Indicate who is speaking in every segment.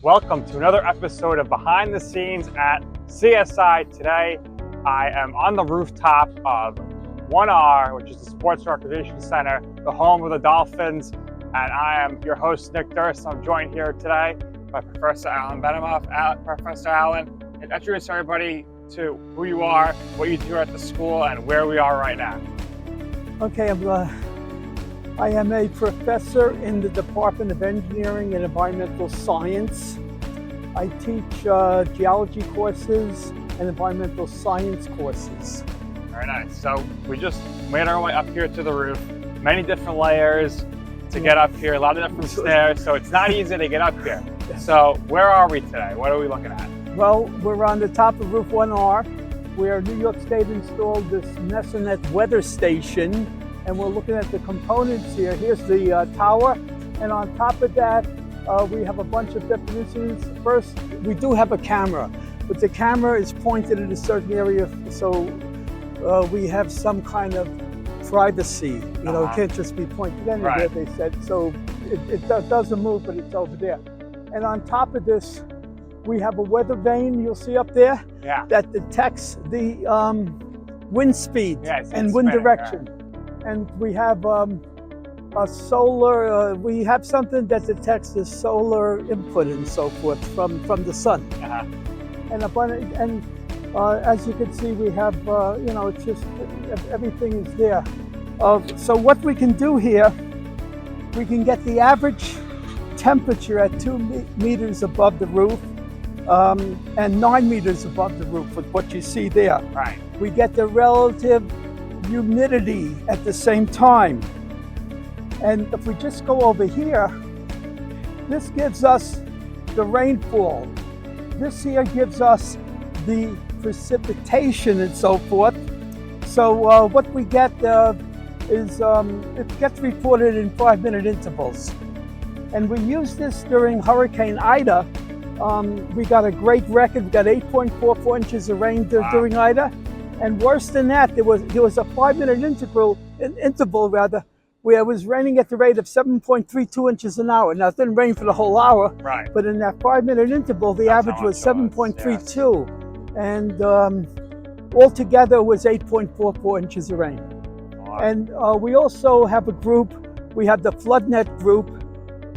Speaker 1: Welcome to another episode of Behind the Scenes at CSI. Today, I am on the rooftop of 1R, which is the Sports Recreation Center, the home of the Dolphins, and I am your host, Nick Durst. I'm joined here today by Professor Alan Benimoff. Professor Alan, introduce everybody to who you are, what you do at the school, and where we are right now.
Speaker 2: Okay, I am a professor in the Department of Engineering and Environmental Science. I teach geology courses and environmental science courses.
Speaker 1: Very nice. So we just made our way up here to the roof, many different layers to get up here, a lot of different stairs, so it's not easy to get up here. So where are we today? What are we looking at?
Speaker 2: Well, we're on the top of roof 1R, where New York State installed this Mesonet Weather Station, and we're looking at the components here. Here's the tower, and on top of that, we have a bunch of different instruments. First, we do have a camera, but the camera is pointed in a certain area, so we have some kind of privacy. You know, it can't just be pointed anywhere, they said. So it doesn't move, but it's over there. And on top of this, we have a weather vane, you'll see up there, that detects the wind speed and wind direction. And we have a solar, we have something that detects the solar input and so forth from the sun. And as you can see, we have, you know, it's just, everything is there. So what we can do here, we can get the average temperature at 2 meters above the roof and 9 meters above the roof with what you see there. We get the relative humidity at the same time. And if we just go over here, this gives us the rainfall. This here gives us the precipitation and so forth. So what we get is it gets reported in 5-minute intervals. And we used this during Hurricane Ida. We got a great record. We got 8.44 inches of rain during Ida. And worse than that, there was a 5-minute interval where it was raining at the rate of 7.32 inches an hour. Now, it didn't rain for the whole hour, but in that 5-minute interval, the average was 7.32. And altogether, it was 8.44 inches of rain. And we also have a group, we have the FloodNet group,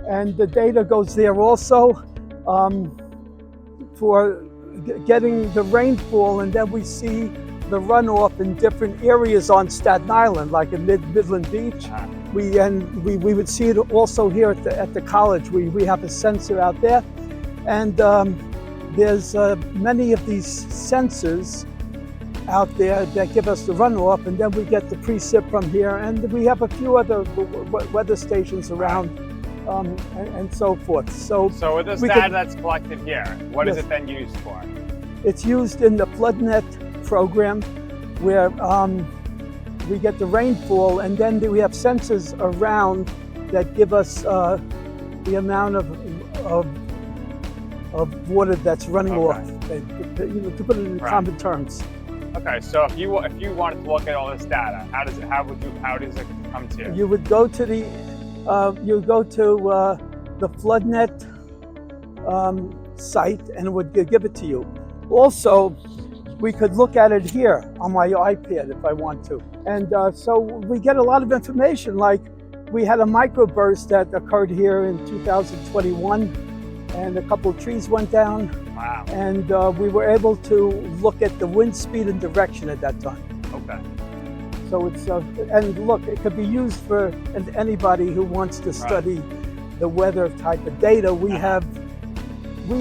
Speaker 2: and the data goes there also for getting the rainfall, and then we see the runoff in different areas on Staten Island, like in Midland Beach. We would see it also here at the college. We have a sensor out there, and there's many of these sensors out there that give us the runoff, and then we get the precip from here, and we have a few other weather stations around and so forth. So
Speaker 1: with this data that's collected here, what is it then used for?
Speaker 2: It's used in the FloodNet program, where we get the rainfall, and then we have sensors around that give us the amount of water that's running off, to put it in common terms.
Speaker 1: Okay, so if you wanted to look at all this data, how does it come to you?
Speaker 2: You would go to the FloodNet site, and it would give it to you. Also, we could look at it here on my iPad if I want to. And so we get a lot of information, like we had a microburst that occurred here in 2021, and a couple of trees went down.
Speaker 1: Wow.
Speaker 2: And we were able to look at the wind speed and direction at that time.
Speaker 1: Okay.
Speaker 2: So it's, and look, it could be used for anybody who wants to study the weather type of data. We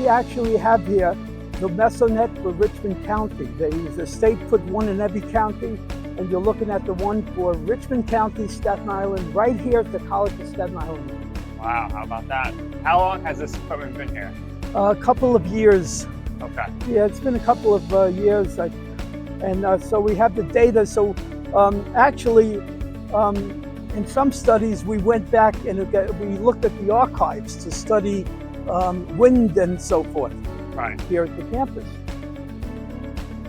Speaker 2: actually have here the Mesonet for Richmond County. The state put one in every county, and you're looking at the one for Richmond County, Staten Island, right here at the College of Staten Island.
Speaker 1: Wow, how about that? How long has this equipment been here?
Speaker 2: A couple of years.
Speaker 1: Okay.
Speaker 2: Yeah, it's been a couple of years. So we have the data. So actually, in some studies, we went back and we looked at the archives to study wind and so forth here at the campus.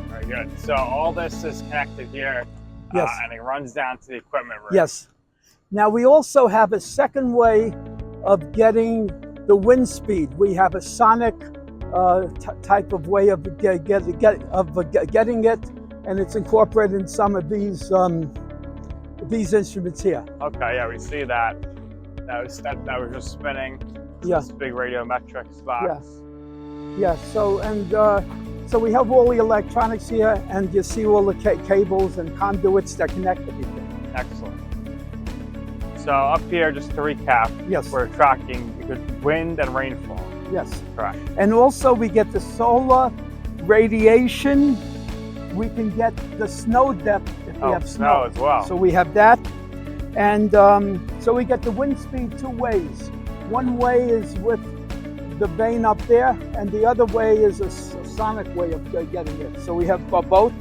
Speaker 1: Very good. So all this is connected here, and it runs down to the equipment room.
Speaker 2: Yes. Now we also have a second way of getting the wind speed. We have a sonic type of way of getting it, and it's incorporated in some of these instruments here.
Speaker 1: Okay, yeah, we see that. That was just spinning.
Speaker 2: Yeah.
Speaker 1: This big radiometrics box.
Speaker 2: Yes. Yeah. So we have all the electronics here, and you see all the cables and conduits that connect everything.
Speaker 1: Excellent. So up here, just to recap,
Speaker 2: yes,
Speaker 1: we're tracking wind and rainfall.
Speaker 2: Yes.
Speaker 1: Correct.
Speaker 2: And also we get the solar radiation. We can get the snow depth if we have
Speaker 1: snow as well.
Speaker 2: So we have that. And so we get the wind speed two ways. One way is with the vane up there, and the other way is a sonic way of getting it. So we have both.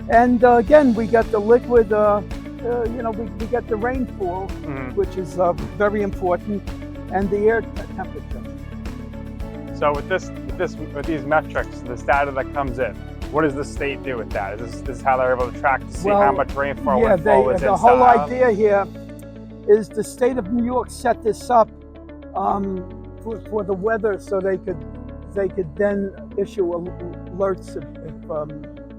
Speaker 2: And again, we get the liquid, we get the rainfall, which is very important, and the air temperature.
Speaker 1: So with these metrics, this data that comes in, what does the state do with that? Is this how they're able to track to see how much rainfall windfall is
Speaker 2: the whole idea here is the state of New York set this up for the weather, so they could then issue alerts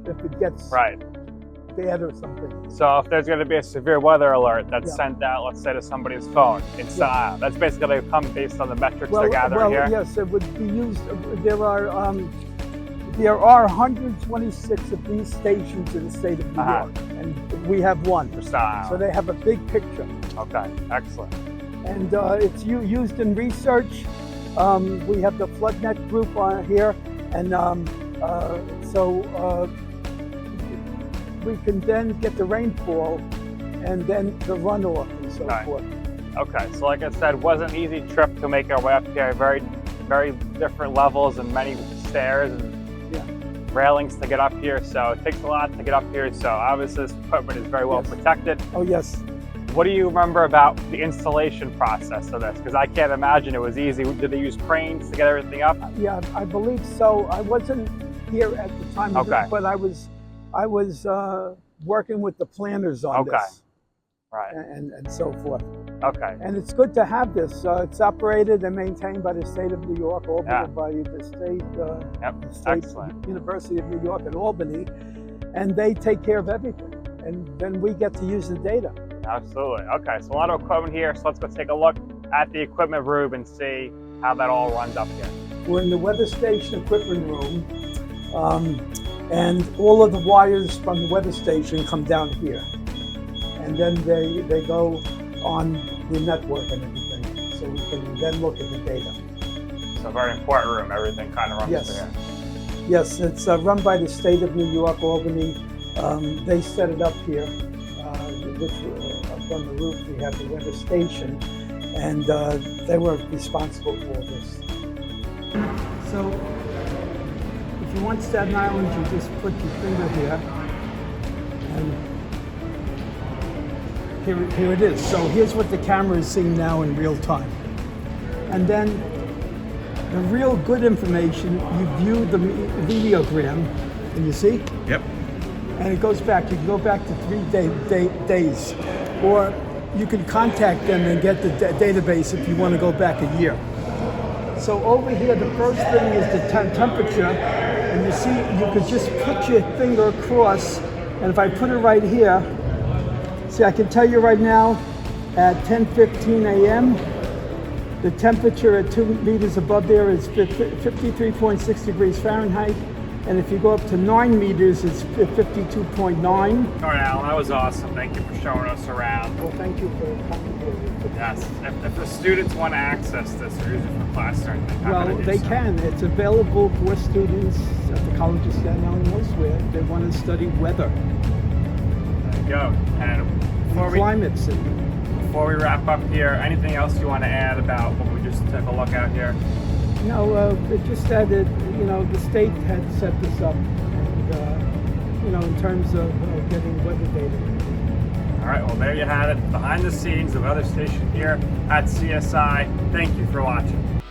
Speaker 2: if it gets bad or something.
Speaker 1: So if there's going to be a severe weather alert that's sent out, let's say to somebody's phone in style, that's basically going to come based on the metrics they're gathering here?
Speaker 2: Yes, it would be used. There are 126 of these stations in the state of New York, and we have one.
Speaker 1: For style.
Speaker 2: So they have a big picture.
Speaker 1: Okay, excellent.
Speaker 2: And it's used in research. We have the FloodNet group on here, and we can then get the rainfall and then the runoff and so forth.
Speaker 1: Okay, so like I said, wasn't an easy trip to make our way up here. Very, very different levels and many stairs and railings to get up here. So it takes a lot to get up here. So obviously this equipment is very well protected.
Speaker 2: Oh yes.
Speaker 1: What do you remember about the installation process of this? Because I can't imagine it was easy. Did they use cranes to get everything up?
Speaker 2: Yeah, I believe so. I wasn't here at the time of this, but I was working with the planners on this.
Speaker 1: Right.
Speaker 2: And so forth.
Speaker 1: Okay.
Speaker 2: And it's good to have this. It's operated and maintained by the state of New York, Albany, by the state University of New York at Albany, and they take care of everything. And then we get to use the data.
Speaker 1: Absolutely. Okay, so a lot of equipment here. So let's go take a look at the equipment room and see how that all runs up here.
Speaker 2: We're in the weather station equipment room, and all of the wires from the weather station come down here. And then they go on the network and everything, so we can then look at the data.
Speaker 1: So a very important room. Everything kind of runs through here.
Speaker 2: Yes, it's run by the state of New York, Albany. They set it up here, which up on the roof we have the weather station, and they were responsible for this. So if you want Staten Island, you just put your finger here, and here it is. So here's what the camera is seeing now in real time. And then the real good information, you view the videogram, and you see?
Speaker 3: Yep.
Speaker 2: And it goes back. You can go back to 3 days, or you can contact them and get the database if you want to go back a year. So over here, the first thing is the temperature, and you see, you could just put your finger across, and if I put it right here, see, I can tell you right now, at 10:15 a.m., the temperature at 2 meters above there is 53.6 degrees Fahrenheit. And if you go up to 9 meters, it's 52.9.
Speaker 1: All right, Alan, that was awesome. Thank you for showing us around.
Speaker 2: Well, thank you for coming here.
Speaker 1: Yes. If the students want to access this or use it for class or anything,
Speaker 2: well, they can. It's available for students at the College of Staten Island and elsewhere. They want to study weather.
Speaker 1: There you go. And
Speaker 2: climates.
Speaker 1: Before we wrap up here, anything else you want to add about what we just took a look at here?
Speaker 2: No, it just that the state had set this up, and in terms of getting weather data.
Speaker 1: All right, well, there you have it. Behind the scenes, the weather station here at CSI. Thank you for watching.